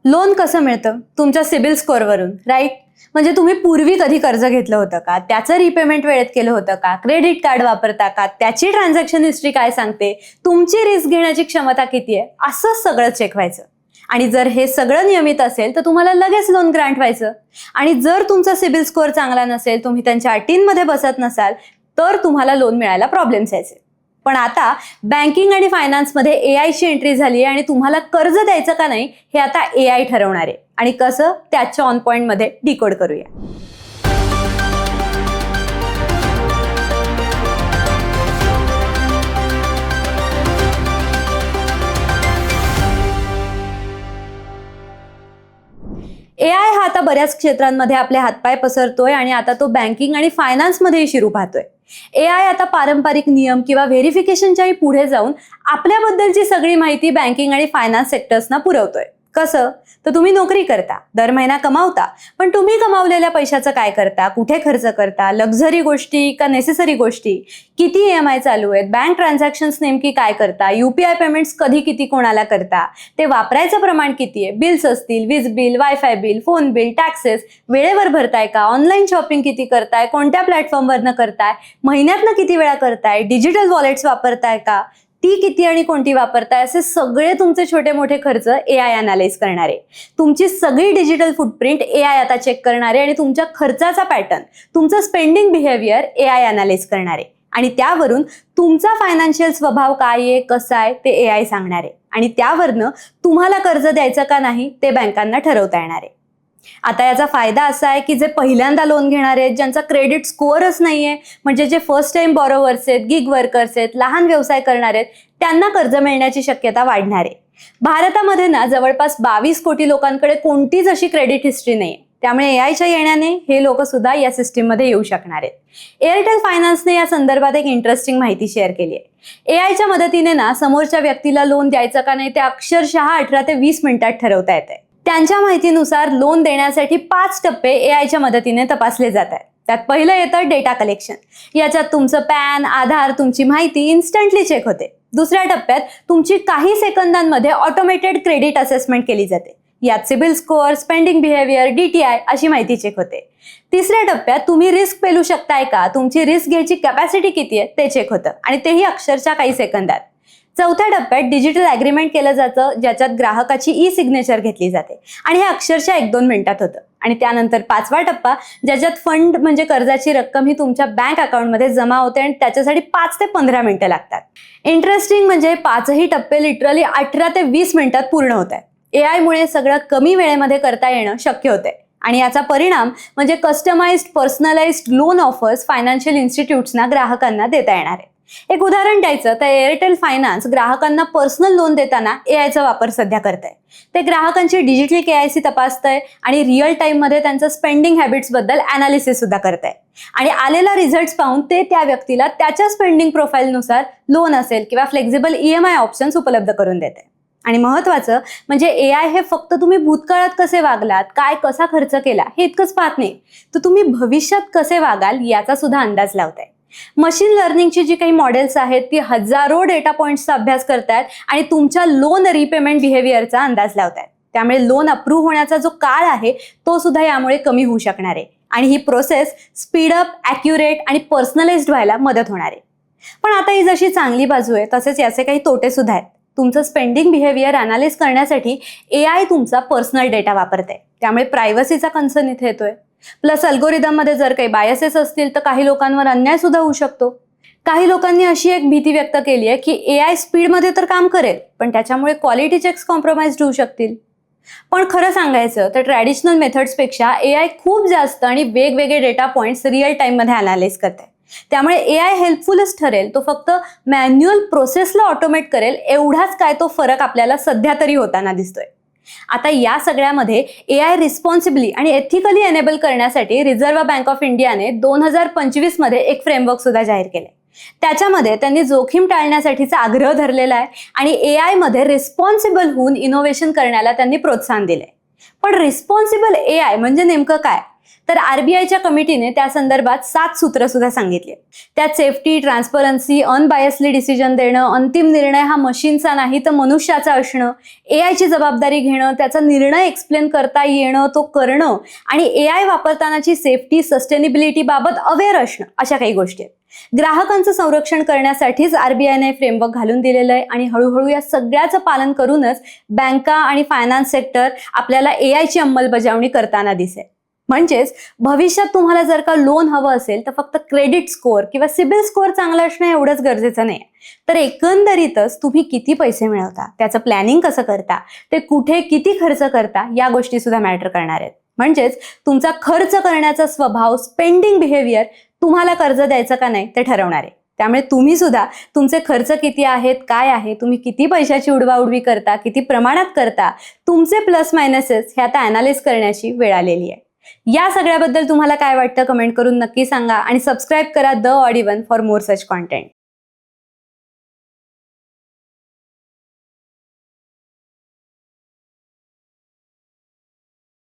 Loan कसं मिळतं? तुमच्या सिबिल स्कोअरवरून, राईट? म्हणजे तुम्ही पूर्वी कधी कर्ज घेतलं होतं का? त्याचं रिपेमेंट वेळेत केलं होतं का? क्रेडिट कार्ड वापरता का? त्याची ट्रान्झॅक्शन हिस्ट्री काय सांगते? तुमची रिस्क घेण्याची क्षमता किती आहे? असं सगळं चेक व्हायचं. आणि जर हे सगळं नियमित असेल तर तुम्हाला लगेच लोन ग्रांट व्हायचं. आणि जर तुमचा सिबिल स्कोअर चांगला नसेल, तुम्ही त्यांच्या अटींमध्ये बसत नसाल, तर तुम्हाला लोन मिळायला प्रॉब्लेम्स यायचे. पण आता बँकिंग आणि फायनान्समध्ये एआयची एंट्री झाली आहे आणि तुम्हाला कर्ज द्यायचं का नाही हे आता एआय ठरवणार आहे. आणि कसं, त्याच्या ऑन पॉइंटमध्ये डिकोड करूया. एआय हा आता बऱ्याच क्षेत्रांमध्ये आपले हातपाय पसरतोय आणि आता तो बँकिंग आणि फायनान्समध्येही शिरू पाहतोय. एआय आता पारंपरिक नियम किंवा व्हेरिफिकेशनच्याही पुढे जाऊन आपल्याबद्दलची सगळी माहिती बँकिंग आणि फायनान्स सेक्टर्सना पुरवतोय. कसं? तर तुम्ही नोकरी करता, दर महिना कमावता, पण तुम्ही कमावलेल्या पैशाचं काय करता? कुठे खर्च करता? लक्झरी गोष्टी का नेसेसरी गोष्टी? किती EMI चालू आहेत? बँक ट्रान्झॅक्शन्स नेमकी काय करता? UPI पेमेंट्स कधी किती कोणाला करता? ते वापरायचं प्रमाण किती आहे? बिल्स असतील, वीज bill, wifi bill, phone bill, taxes वेळेवर भरताय का? ऑनलाईन शॉपिंग किती करताय? कोणत्या प्लॅटफॉर्मवरनं करताय? महिन्यातनं किती वेळा करताय? डिजिटल वॉलेट्स वापरताय का? ती किती आणि कोणती वापरताय? असे सगळे तुमचे छोटे मोठे खर्च एआय अनालाइज करणार आहे. तुमची सगळी डिजिटल फुटप्रिंट एआय आता चेक करणार आहे आणि तुमच्या खर्चाचा पॅटर्न, तुमचं स्पेंडिंग बिहेवियर एआय अनालाइज करणार आहे. आणि त्यावरून तुमचा फायनान्शियल स्वभाव काय आहे, कसा आहे ते एआय सांगणार आहे. आणि त्यावरनं तुम्हाला कर्ज द्यायचं का नाही ते बँकांना ठरवता येणार आहे. आता याचा फायदा असा आहे की जे पहिल्यांदा लोन घेणार आहेत, ज्यांचा क्रेडिट स्कोअरच नाहीये, म्हणजे जे फर्स्ट टाइम बॉरोवर्स आहेत, गिग वर्कर्स आहेत, लहान व्यवसाय करणार आहेत, त्यांना कर्ज मिळण्याची शक्यता वाढणार आहे. भारतामध्ये ना जवळपास 22 कोटी लोकांकडे कोणतीच अशी क्रेडिट हिस्ट्री नाहीये. त्यामुळे एआयच्या येण्याने हे लोक सुद्धा या सिस्टीममध्ये येऊ शकणार आहेत. एअरटेल फायनान्सने या संदर्भात एक इंटरेस्टिंग माहिती शेअर केली आहे. एआयच्या मदतीने ना समोरच्या व्यक्तीला लोन द्यायचं का नाही ते अक्षरशः 18 ते 20 मिनिटात ठरवता येते. त्यांच्या माहितीनुसार लोन देण्यासाठी 5 टप्पे एआयच्या मदतीने तपासले जात आहेत. त्यात पहिलं येतं डेटा कलेक्शन. याच्यात तुमचं पॅन, आधार, तुमची माहिती इन्स्टंटली चेक होते. दुसऱ्या टप्प्यात तुमची काही सेकंदांमध्ये ऑटोमेटेड क्रेडिट असेसमेंट केली जाते. यात CIBIL score, spending behaviour, DTI अशी माहिती चेक होते. तिसऱ्या टप्प्यात तुम्ही रिस्क पेलू शकताय का, तुमची रिस्क घ्यायची कॅपॅसिटी किती आहे ते चेक होतं आणि तेही अक्षरशः काही सेकंदात. चौथ्या टप्प्यात डिजिटल ॲग्रीमेंट केलं जातं, ज्याच्यात ग्राहकाची सिग्नेचर घेतली जाते आणि हे अक्षरशः 1-2 मिनिटात होतं. आणि त्यानंतर 5वा टप्पा, ज्याच्यात फंड म्हणजे कर्जाची रक्कम ही तुमच्या बँक अकाउंटमध्ये जमा होते आणि त्याच्यासाठी 5 ते 15 मिनिटं लागतात. इंटरेस्टिंग म्हणजे 5ही टप्पे लिटरली 18 ते 20 मिनिटात पूर्ण होत आहेत. एआयमुळे सगळं कमी वेळेमध्ये करता येणं शक्य होतंय. आणि याचा परिणाम म्हणजे customised personalised loan offers financial इन्स्टिट्यूट्सना ग्राहकांना देता येणार आहे. एक उदाहरण द्यायचं तर एअरटेल फायनान्स ग्राहकांना पर्सनल लोन देताना एआयचा वापर सध्या करत आहे. ते ग्राहकांची डिजिटल KYC तपासतंय आणि रिअल टाइममध्ये त्यांचं स्पेंडिंग हॅबिट्स बद्दल अनालिसिस सुद्धा करत आहे. आणि आलेला रिझल्ट्स पाहून ते त्या व्यक्तीला त्याच्या स्पेंडिंग प्रोफाईलनुसार लोन असेल किंवा फ्लेक्झिबल EMI ऑप्शन्स उपलब्ध करून देते. आणि महत्वाचं म्हणजे एआय हे फक्त तुम्ही भूतकाळात कसे वागलात, काय कसा खर्च केला हे इतकंच पाहत नाही, तर तुम्ही भविष्यात कसे वागाल याचा सुद्धा अंदाज लावताय. मशीन लर्निंगची जी काही मॉडेल्स आहेत ती हजारो डेटा पॉइंट्सचा अभ्यास करतायत आणि तुमच्या लोन रिपेमेंट बिहेवियरचा अंदाज लावतायत. त्यामुळे लोन अप्रूव्ह होण्याचा जो काळ आहे तो सुद्धा यामुळे कमी होऊ शकणार आहे आणि ही प्रोसेस स्पीडअप, ॲक्युरेट आणि पर्सनलाइज्ड व्हायला मदत होणार आहे. पण आता ही जशी चांगली बाजू आहे तसेच याचे काही तोटे सुद्धा आहेत. तुमचं स्पेंडिंग बिहेवियर अनालिज करण्यासाठी एआय तुमचा पर्सनल डेटा वापरते, त्यामुळे प्रायव्हसीचा कन्सर्न इथे येतोय. प्लस अल्गोरिदममध्ये जर काही बायसेस असतील तर काही लोकांवर अन्याय सुद्धा होऊ शकतो. काही लोकांनी अशी एक भीती व्यक्त केली आहे की एआय स्पीडमध्ये तर काम करेल पण त्याच्यामुळे क्वालिटी चेक्स कॉम्प्रोमाइज होऊ शकतील. पण खरं सांगायचं तर ट्रॅडिशनल मेथड्सपेक्षा एआय खूप जास्त आणि वेगवेगळे डेटा पॉइंट्स रिअल टाइममध्ये अनालाइज करते. त्यामुळे एआय हेल्पफुलच ठरेल, तो फक्त मॅन्युअल प्रोसेसला ऑटोमेट करेल एवढाच काय तो फरक आपल्याला सध्या तरी होताना दिसतोय. आता या सगळ्यामध्ये एआय रिस्पॉन्सिबली आणि एथिकली एनेबल करण्यासाठी रिझर्व्ह बँक ऑफ इंडियाने 2025 मध्ये एक फ्रेमवर्क सुद्धा जाहीर केले. त्याच्यामध्ये त्यांनी जोखीम टाळण्यासाठीचा आग्रह धरलेला आहे आणि एआय मध्ये रिस्पॉन्सिबल होऊन इनोव्हेशन करण्याला त्यांनी प्रोत्साहन दिले. पण रिस्पॉन्सिबल एआय म्हणजे नेमकं काय तर आरबीआयच्या कमिटीने त्या संदर्भात 7 सूत्र सुद्धा सांगितली. त्यात सेफ्टी, ट्रान्सपरन्सी, अनबायसली डिसिजन देणं, अंतिम निर्णय हा मशीनचा नाही तर मनुष्याचा असणं, एआयची जबाबदारी घेणं, त्याचा निर्णय एक्सप्लेन करता येणं, तो करणं आणि एआय वापरतानाची सेफ्टी, सस्टेनेबिलिटी बाबत अवेअर असणं, अशा काही गोष्टी आहेत. ग्राहकांचं संरक्षण करण्यासाठीच आरबीआयने फ्रेमवर्क घालून दिलेलं आहे आणि हळूहळू या सगळ्याचं पालन करूनच बँका आणि फायनान्स सेक्टर आपल्याला एआयची अंमलबजावणी करताना दिसेल. म्हणजेच भविष्यात तुम्हाला जर का लोन हवं असेल तर फक्त क्रेडिट स्कोअर किंवा सिबिल स्कोअर चांगला असणं एवढंच गरजेचं नाही, तर एकंदरीतच तुम्ही किती पैसे मिळवता, त्याचं प्लॅनिंग कसं करता, ते कुठे किती खर्च करता, या गोष्टी सुद्धा मॅटर करणार आहेत. म्हणजेच तुमचा खर्च करण्याचा स्वभाव, स्पेंडिंग बिहेवियर तुम्हाला कर्ज द्यायचं का नाही ते ठरवणार आहे. त्यामुळे तुम्ही सुद्धा तुमचे खर्च किती आहेत, काय आहे, तुम्ही किती पैशाची उडवाउडवी करता, किती प्रमाणात करता, तुमचे प्लस मायनसेस हे आता अनालिज करण्याची वेळ आलेली आहे. या सगळ्याबद्दल तुम्हाला काय वाटतं कमेंट करून नक्की सांगा आणि सबस्क्राईब करा the Audi one for more such content.